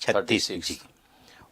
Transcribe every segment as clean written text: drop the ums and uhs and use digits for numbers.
36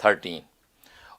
13,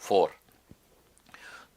4।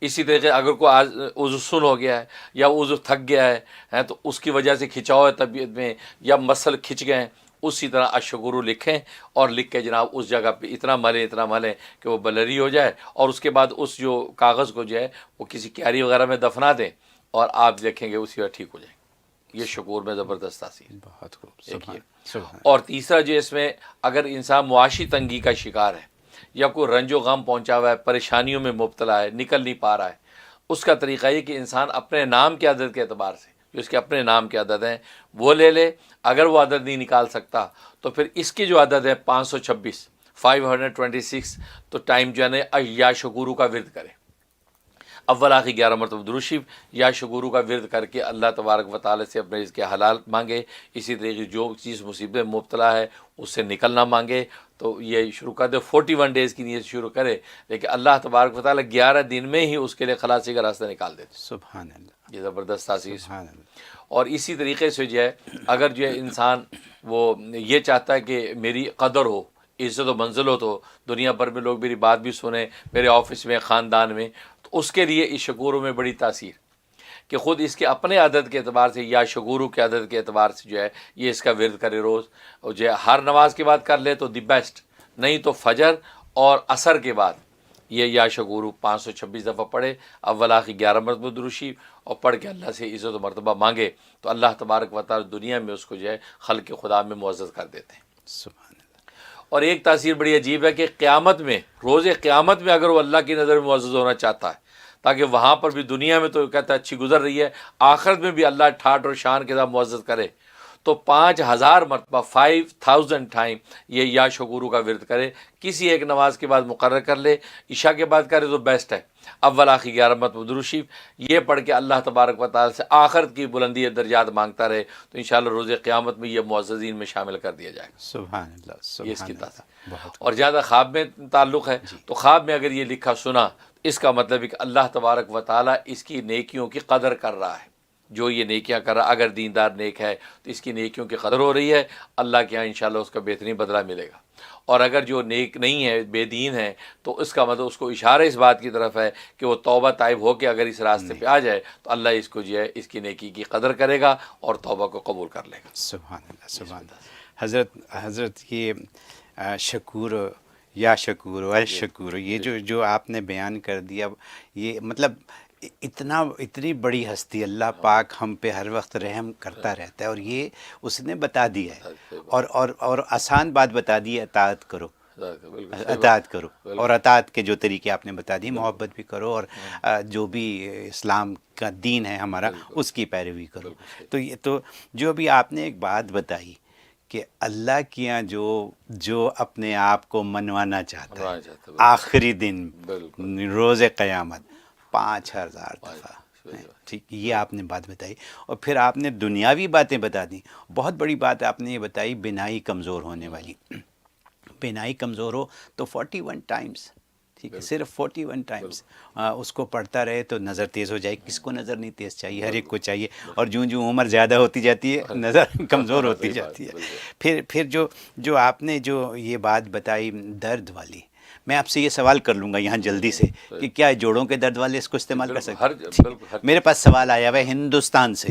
اسی طریقے اگر کوئی عضو سن ہو گیا ہے یا عضو تھک گیا ہے تو اس کی وجہ سے کھنچاؤ ہے طبیعت میں یا مسل کھنچ گئے ہیں، اسی طرح اشکورو لکھیں اور لکھ کے جناب اس جگہ پہ اتنا ملیں کہ وہ بلری ہو جائے، اور اس کے بعد اس جو کاغذ کو جو ہے وہ کسی کیاری وغیرہ میں دفنا دیں اور آپ دیکھیں گے اسی وقت ٹھیک ہو جائیں. یہ شکور میں زبردست تاثیر. بہت خوب. دیکھیے، اور تیسرا جو اس میں اگر انسان معاشی تنگی کا شکار ہے یا کوئی رنج و غم پہنچا ہوا ہے، پریشانیوں میں مبتلا ہے، نکل نہیں پا رہا ہے، اس کا طریقہ یہ کہ انسان اپنے نام کے عدد کے اعتبار سے جو اس کے اپنے نام کے عدد ہیں وہ لے لے. اگر وہ عدد نہیں نکال سکتا تو پھر اس کی جو عدد ہے 526 526 تو ٹائم جو ہے نا یا شکورو کا ورد کرے. اول آخر 11 مرتبہ درود شریف یا شکورو کا ورد کر کے اللہ تبارک و تعالی سے اپنے رزق حلال مانگے. اسی طریقے جو چیز مصیبت میں مبتلا ہے اس سے نکلنا مانگے. تو یہ شروع کر دے، 41 ڈیز کی نیت شروع کرے، لیکن اللہ تبارک و تعالی 11 دن میں ہی اس کے لیے خلاصی کا راستہ نکال دیتے. سبحان اللہ. یہ زبردست تاثیر. سبحان اللہ. اور اسی طریقے سے جو ہے اگر جو ہے انسان وہ یہ چاہتا ہے کہ میری قدر ہو، عزت و منزل ہو، تو دنیا بھر میں لوگ میری بات بھی سنیں، میرے آفس میں، خاندان میں، تو اس کے لیے اس شکوروں میں بڑی تاثیر کہ خود اس کے اپنے عدد کے اعتبار سے یا شکورو کے عدد کے اعتبار سے جو ہے یہ اس کا ورد کرے روز. اور جو ہے ہر نماز کے بعد کر لے تو دی بیسٹ، نہیں تو فجر اور عصر کے بعد یہ یا شکورو 526 دفعہ پڑھے. اول آخر 11 مرتبہ درود شریف اور پڑھ کے اللہ سے عزت و مرتبہ مانگے تو اللہ تبارک و تعالی دنیا میں اس کو جو ہے خلق خدا میں معزز کر دیتے ہیں. سبحان اللہ. اور ایک تاثیر بڑی عجیب ہے کہ قیامت میں، روز قیامت میں اگر وہ اللہ کی نظر میں معزز ہونا چاہتا ہے تاکہ وہاں پر بھی دنیا میں تو کہتا ہے اچھی گزر رہی ہے، آخرت میں بھی اللہ ٹھاٹ اور شان کے ساتھ معزز کرے، تو 5000 مرتبہ 5000 ٹائم یہ یا شکورو کا ورد کرے. کسی ایک نماز کے بعد مقرر کر لے، عشاء کے بعد کرے تو بیسٹ ہے. اول آخر 11 مرتبہ درود شریف یہ پڑھ کے اللہ تبارک و تعالی سے آخرت کی بلندی درجات مانگتا رہے تو انشاءاللہ روز قیامت میں یہ معززین میں شامل کر دیا جائے گا. سبحان اللہ. یہ اس کی سبحان تاثیر. اللہ. بہت اور زیادہ خواب میں تعلق ہے تو خواب میں اگر یہ لکھا سنا اس کا مطلب ہے کہ اللہ تبارک و تعالی اس کی نیکیوں کی قدر کر رہا ہے. جو یہ نیکیاں کر رہا، اگر دیندار نیک ہے تو اس کی نیکیوں کی قدر ہو رہی ہے، اللہ کے یہاں انشاءاللہ اس کا بہترین بدلہ ملے گا. اور اگر جو نیک نہیں ہے، بے دین ہے، تو اس کا مطلب اس کو اشارہ اس بات کی طرف ہے کہ وہ توبہ طائب ہو کے اگر اس راستے پہ آ جائے تو اللہ اس کو جو ہے اس کی نیکی کی قدر کرے گا اور توبہ کو قبول کر لے گا. سبحان اللہ. سبحان اللہ. حضرت یہ شکور یا شکور الشکور یہ جو آپ نے بیان کر دیا، یہ مطلب اتنی بڑی ہستی اللہ پاک ہم پہ ہر وقت رحم کرتا رہتا ہے، اور یہ اس نے بتا دیا ہے اور آسان بات بتا دی ہے، اطاعت کرو. اطاعت کرو، اور اطاعت کے جو طریقے آپ نے بتا دی، محبت بھی کرو اور جو بھی اسلام کا دین ہے ہمارا اس کی پیروی کرو. تو یہ تو جو بھی آپ نے ایک بات بتائی کہ اللہ کے یہاں جو اپنے آپ کو منوانا چاہتا ہے آخری دن روز قیامت 5000 دفعہ، ٹھیک، یہ آپ نے بات بتائی. اور پھر آپ نے دنیاوی باتیں بتا دیں. بہت بڑی بات آپ نے یہ بتائی، بینائی کمزور ہونے والی. بینائی کمزور ہو تو 41 ٹائمز، ٹھیک ہے، صرف 41 ٹائمز اس کو پڑھتا رہے تو نظر تیز ہو جائے. کس کو نظر نہیں تیز چاہیے؟ ہر ایک کو چاہیے. اور جوں عمر زیادہ ہوتی جاتی ہے نظر کمزور ہوتی جاتی ہے. پھر جو آپ نے جو یہ بات بتائی درد والی، میں آپ سے یہ سوال کر لوں گا یہاں جلدی سے کہ کیا جوڑوں کے درد والے اس کو استعمال کر سکتے ہیں؟ میرے پاس سوال آیا ہوا ہے ہندوستان سے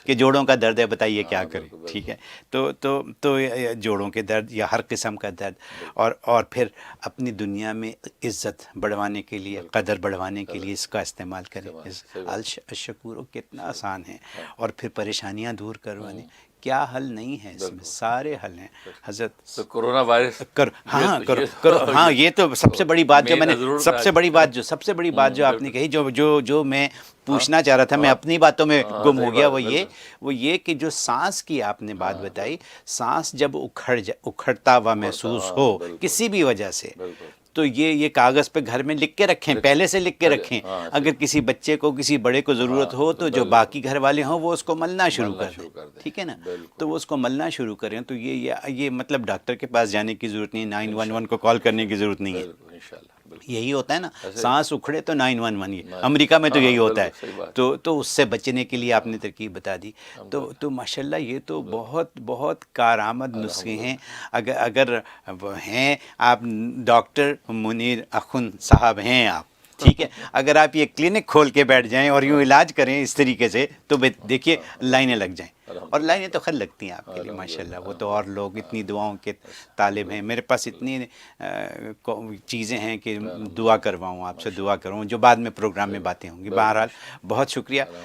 کہ جوڑوں کا درد ہے، بتائیے کیا کریں. ٹھیک ہے، تو جوڑوں کے درد یا ہر قسم کا درد، اور پھر اپنی دنیا میں عزت بڑھوانے کے لیے، قدر بڑھوانے کے لیے اس کا استعمال کریں. الشکور کتنا آسان ہے. اور پھر پریشانیاں دور کروانے، کیا حل نہیں ہے اس میں؟ سارے حل ہیں حضرت. کرونا وائرس کرو. ہاں، یہ تو سب سے بڑی بات جو میں نے سب سے بڑی بات جو آپ نے کہی، جو میں پوچھنا چاہ رہا تھا، میں اپنی باتوں میں گم ہو گیا، وہ یہ کہ جو سانس کی آپ نے بات بتائی، سانس جب اکھڑتا ہوا محسوس ہو کسی بھی وجہ سے، تو یہ کاغذ پہ گھر میں لکھ کے رکھیں، پہلے سے لکھ کے رکھیں. اگر کسی بچے کو، کسی بڑے کو ضرورت ہو تو جو باقی گھر والے ہوں وہ اس کو ملنا شروع کر دیں. ٹھیک ہے نا؟ تو وہ اس کو ملنا شروع کریں. تو یہ مطلب ڈاکٹر کے پاس جانے کی ضرورت نہیں، 911 کو کال کرنے کی ضرورت نہیں ہے. یہی ہوتا ہے نا، سانس اکھڑے تو 911. یہ امریکہ میں تو یہی ہوتا ہے. تو اس سے بچنے کے لیے آپ نے ترکیب بتا دی. تو ماشاءاللہ یہ تو بہت کارآمد نسخے ہیں. اگر ہیں آپ ڈاکٹر منیر اخن صاحب ہیں آپ، ٹھیک ہے. اگر آپ یہ کلینک کھول کے بیٹھ جائیں اور یوں علاج کریں اس طریقے سے تو دیکھیے لائنیں لگ جائیں. اور لائنیں تو خیر لگتی ہیں آپ کے لیے ماشاء اللہ. وہ تو اور لوگ اتنی دعاؤں کے طالب ہیں. میرے پاس اتنی چیزیں ہیں کہ دعا کرواؤں آپ سے، دعا کرواؤں، جو بعد میں پروگرام میں باتیں ہوں گی. بہرحال بہت شکریہ.